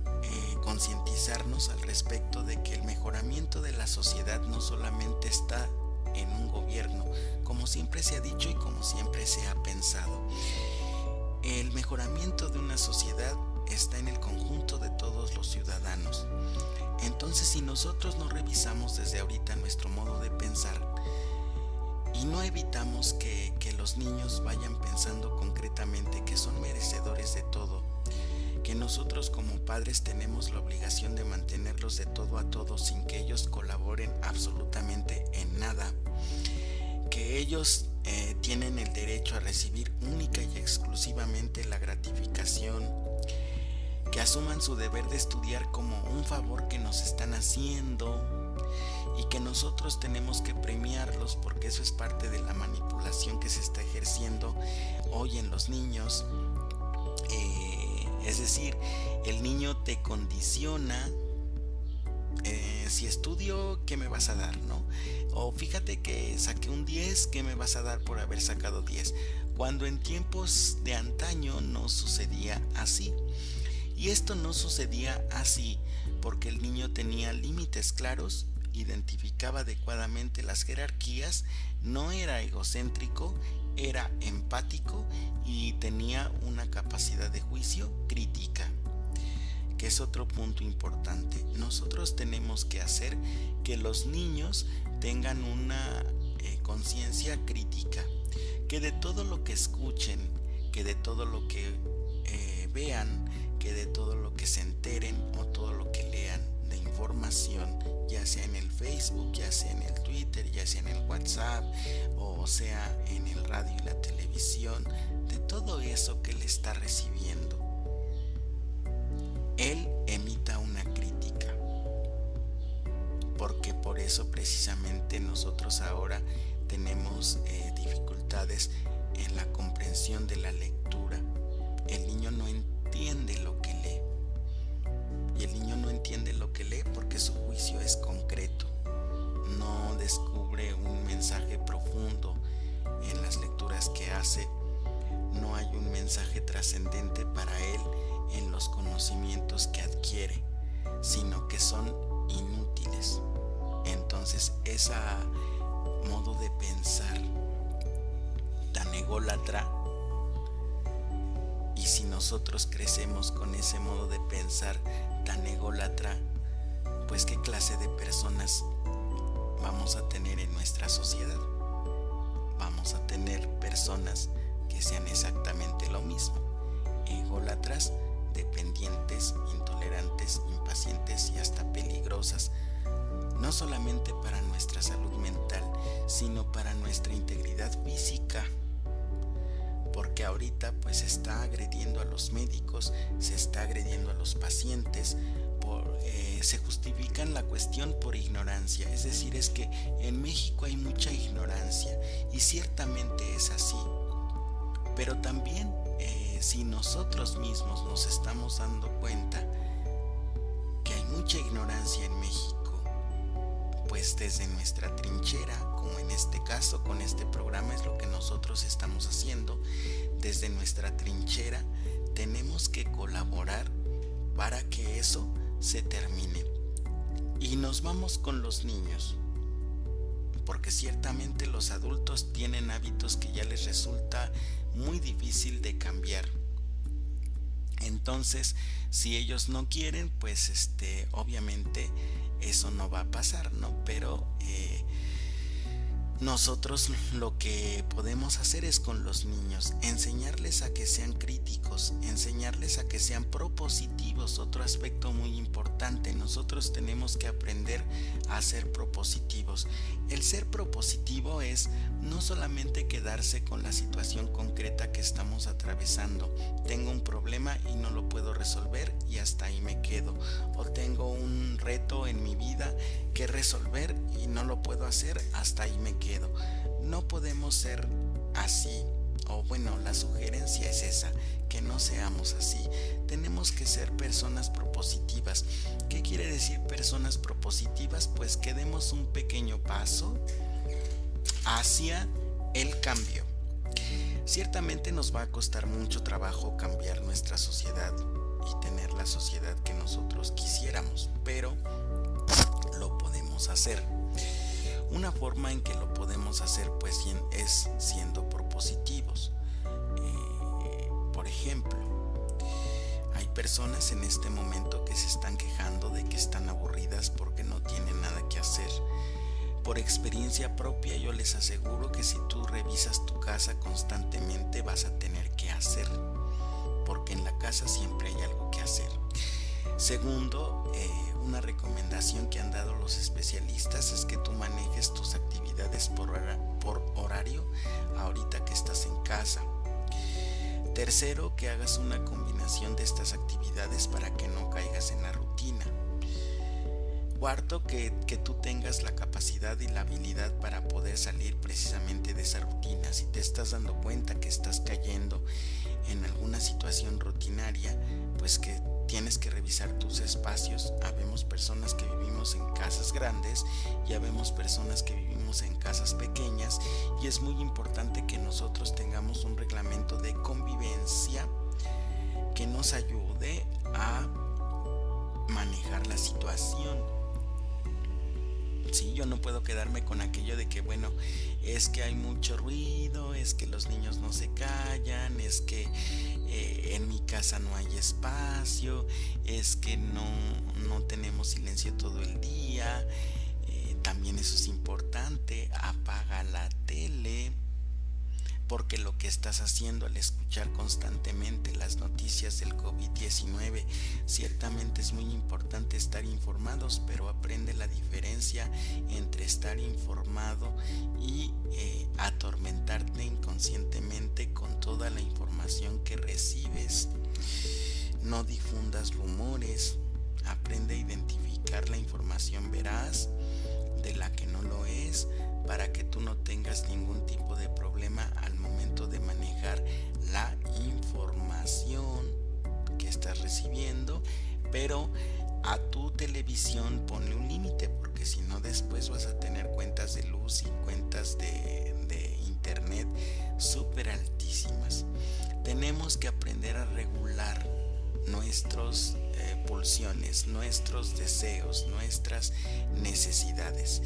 concientizarnos al respecto de que el mejoramiento de la sociedad no solamente está en un gobierno, como siempre se ha dicho y como siempre se ha pensado. El mejoramiento de una sociedad está en el conjunto de todos los ciudadanos. Entonces, si nosotros no revisamos desde ahorita nuestro modo de pensar y no evitamos que los niños vayan pensando concretamente que son merecedores de todo, que nosotros como padres tenemos la obligación de mantenerlos de todo a todo sin que ellos colaboren absolutamente en nada, que ellos tienen el derecho a recibir única y exclusivamente la gratificación, que asuman su deber de estudiar como un favor que nos están haciendo y que nosotros tenemos que premiarlos, porque eso es parte de la manipulación que se está ejerciendo hoy en los niños. Es decir, el niño te condiciona. Si estudio, ¿qué me vas a dar? ¿No? O fíjate que saqué un 10, ¿qué me vas a dar por haber sacado 10? Cuando en tiempos de antaño no sucedía así. Y esto no sucedía así porque el niño tenía límites claros, identificaba adecuadamente las jerarquías, no era egocéntrico, era empático y tenía una capacidad de juicio crítica, que es otro punto importante. Nosotros tenemos que hacer que los niños tengan una conciencia crítica, que de todo lo que escuchen, que de todo lo que vean, que de todo lo que se enteren o todo lo que lean de información, ya sea en el Facebook, ya sea en el Twitter, ya sea en el WhatsApp, o sea en el radio y la televisión, de todo eso que le está recibiendo, él emita una crítica. Porque por eso precisamente nosotros ahora tenemos dificultades en la comprensión de la lectura. El niño no entiende lo que lee. Y el niño no entiende lo que lee porque su juicio es concreto. No descubre un mensaje profundo en las lecturas que hace. No hay un mensaje trascendente para él en los conocimientos que adquiere, sino que son inútiles. Entonces, ese modo de pensar tan ególatra, y si nosotros crecemos con ese modo de pensar tan ególatra, pues qué clase de personas vamos a tener en nuestra sociedad. Vamos a tener personas que sean exactamente lo mismo, ególatras, dependientes, intolerantes, impacientes y hasta peligrosas, no solamente para nuestra salud mental, sino para nuestra integridad física. Porque ahorita pues se está agrediendo a los médicos, se está agrediendo a los pacientes, se justifican la cuestión por ignorancia. Es decir, es que en México hay mucha ignorancia y ciertamente es así, pero también si nosotros mismos nos estamos dando cuenta que hay mucha ignorancia en México, pues desde nuestra trinchera, como en este caso con este programa es lo que nosotros estamos haciendo, desde nuestra trinchera tenemos que colaborar para que eso se termine. Y nos vamos con los niños, porque ciertamente los adultos tienen hábitos que ya les resulta muy difícil de cambiar. Entonces, si ellos no quieren, pues obviamente eso no va a pasar, ¿no? Pero nosotros lo que podemos hacer es con los niños, enseñarles a que sean críticos, enseñarles a que sean propositivos. Otro aspecto muy importante, nosotros tenemos que aprender a ser propositivos. El ser propositivo es no solamente quedarse con la situación concreta que estamos atravesando. Tengo un problema y no lo puedo resolver y hasta ahí me quedo. O tengo un reto en mi vida que resolver y no lo puedo hacer, hasta ahí me quedo. No podemos ser así, o bueno, la sugerencia es esa, que no seamos así. Tenemos que ser personas propositivas. ¿Qué quiere decir personas propositivas? Pues que demos un pequeño paso hacia el cambio. Ciertamente nos va a costar mucho trabajo cambiar nuestra sociedad y tener la sociedad que nosotros quisiéramos, pero lo podemos hacer. Una forma en que lo podemos hacer pues es siendo propositivos. Por ejemplo, hay personas en este momento que se están quejando de que están aburridas porque no tienen nada que hacer. Por experiencia propia yo les aseguro que si tú revisas tu casa constantemente vas a tener que hacer, porque en la casa siempre hay algo que hacer. Segundo, una recomendación que han dado los especialistas es que tú manejes tus actividades por horario ahorita que estás en casa. Tercero, que hagas una combinación de estas actividades para que no caigas en la rutina. Cuarto, que tú tengas la capacidad y la habilidad para poder salir precisamente de esa rutina. Si te estás dando cuenta que estás cayendo en alguna situación rutinaria, pues que tienes que revisar tus espacios. Habemos personas que vivimos en casas grandes y habemos personas que vivimos en casas pequeñas, y es muy importante que nosotros tengamos un reglamento de convivencia que nos ayude a manejar la situación. Sí, yo no puedo quedarme con aquello de que bueno, es que hay mucho ruido, es que los niños no se callan, es que en mi casa no hay espacio, es que no tenemos silencio todo el día. También eso es importante, apaga la tele, porque lo que estás haciendo al escuchar constantemente las noticias del COVID-19, ciertamente es muy importante estar informados, pero aprende la diferencia entre estar informado y atormentarte inconscientemente con toda la información que recibes. No difundas rumores, aprende a identificar la información veraz de la que no lo es, para que tú no tengas ningún tipo de problema al momento de manejar la información que estás recibiendo. Pero a tu televisión ponle un límite, porque si no después vas a tener cuentas de luz y cuentas de internet súper altísimas. Tenemos que aprender a regular nuestras pulsiones, nuestros deseos, nuestras necesidades.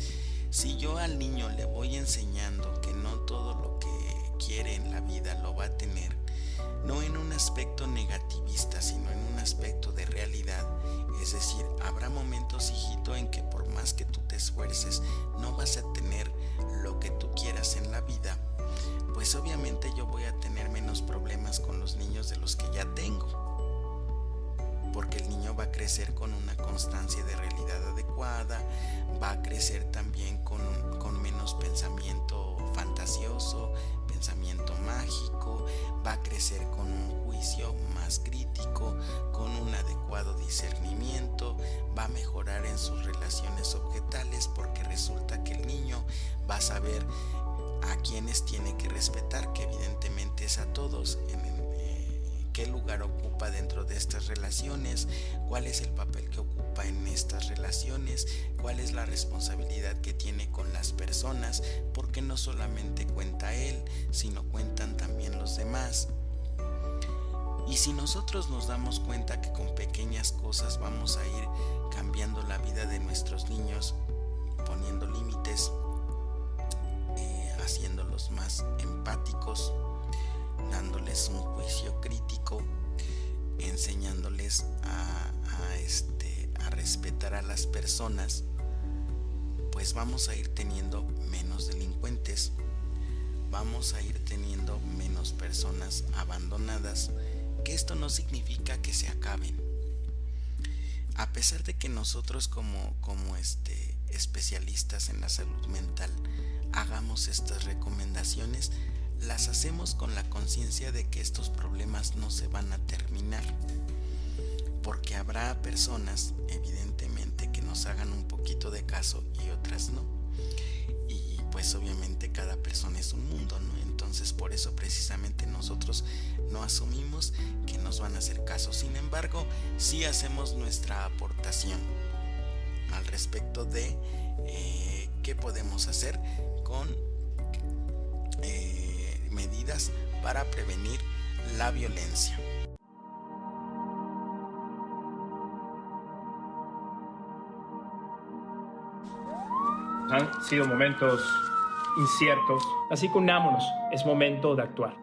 Si yo al niño le voy enseñando que no todo lo que quiere en la vida lo va a tener, no en un aspecto negativista, sino en un aspecto de realidad, es decir, habrá momentos, hijito, en que por más que tú te esfuerces, no vas a tener lo que tú quieras en la vida, pues obviamente yo voy a tener menos problemas con los niños de los que ya tengo, porque el niño va a crecer con una constancia de realidad adecuada, va a crecer también con menos pensamiento fantasioso, pensamiento mágico, va a crecer con un juicio más crítico, con un adecuado discernimiento, va a mejorar en sus relaciones objetales, porque resulta que el niño va a saber a quienes tiene que respetar, que evidentemente es a todos, qué lugar ocupa dentro de estas relaciones, cuál es el papel que ocupa en estas relaciones, cuál es la responsabilidad que tiene con las personas, porque no solamente cuenta él, sino cuentan también los demás. Y si nosotros nos damos cuenta que con pequeñas cosas vamos a ir cambiando la vida de nuestros niños, poniendo límites, haciéndolos más empáticos, dándoles un juicio crítico, enseñándoles a respetar a las personas, pues vamos a ir teniendo menos delincuentes, vamos a ir teniendo menos personas abandonadas, que esto no significa que se acaben. A pesar de que nosotros como especialistas en la salud mental hagamos estas recomendaciones, las hacemos con la conciencia de que estos problemas no se van a terminar, porque habrá personas evidentemente que nos hagan un poquito de caso y otras no, y pues obviamente cada persona es un mundo, ¿no? Entonces por eso precisamente nosotros no asumimos que nos van a hacer caso. Sin embargo, sí hacemos nuestra aportación al respecto de qué podemos hacer con medidas para prevenir la violencia. Han sido momentos inciertos, así que unámonos, es momento de actuar.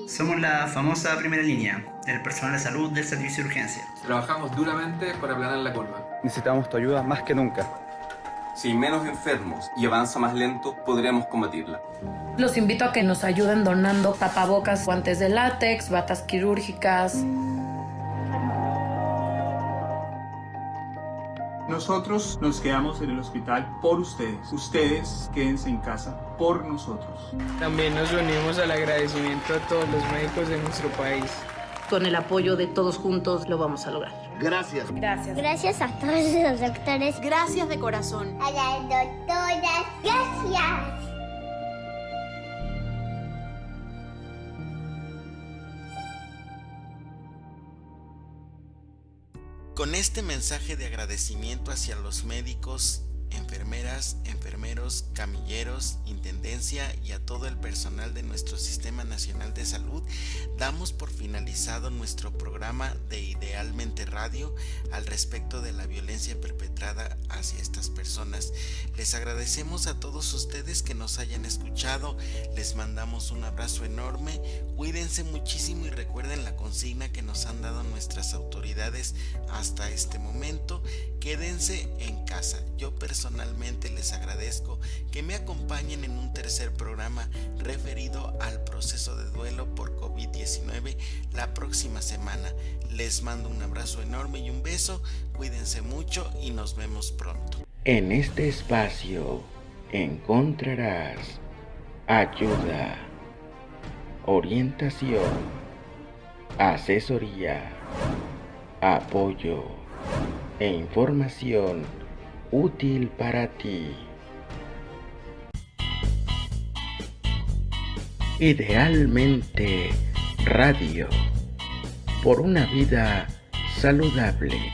Somos la famosa primera línea, el personal de salud del servicio de urgencia. Trabajamos duramente para aplanar la curva. Necesitamos tu ayuda más que nunca. Si hay menos enfermos y avanza más lento, podremos combatirla. Los invito a que nos ayuden donando tapabocas, guantes de látex, batas quirúrgicas. Nosotros nos quedamos en el hospital por ustedes. Ustedes quédense en casa por nosotros. También nos unimos al agradecimiento a todos los médicos de nuestro país. Con el apoyo de todos juntos lo vamos a lograr. Gracias. Gracias. Gracias a todos los doctores. Gracias de corazón. A las doctoras. Gracias. Con este mensaje de agradecimiento hacia los médicos, enfermeras, enfermeros, camilleros, intendencia y a todo el personal de nuestro Sistema Nacional de Salud, damos por finalizado nuestro programa de Idealmente Radio al respecto de la violencia perpetrada hacia estas personas. Les agradecemos a todos ustedes que nos hayan escuchado, les mandamos un abrazo enorme, cuídense muchísimo y recuerden la consigna que nos han dado nuestras autoridades hasta este momento: quédense en casa. Yo personalmente les agradezco que me acompañen en un tercer programa referido al proceso de duelo por COVID-19 la próxima semana. Les mando un abrazo enorme y un beso, cuídense mucho y nos vemos pronto. En este espacio encontrarás ayuda, orientación, asesoría, apoyo e información útil para ti. Idealmente Radio, por una vida saludable.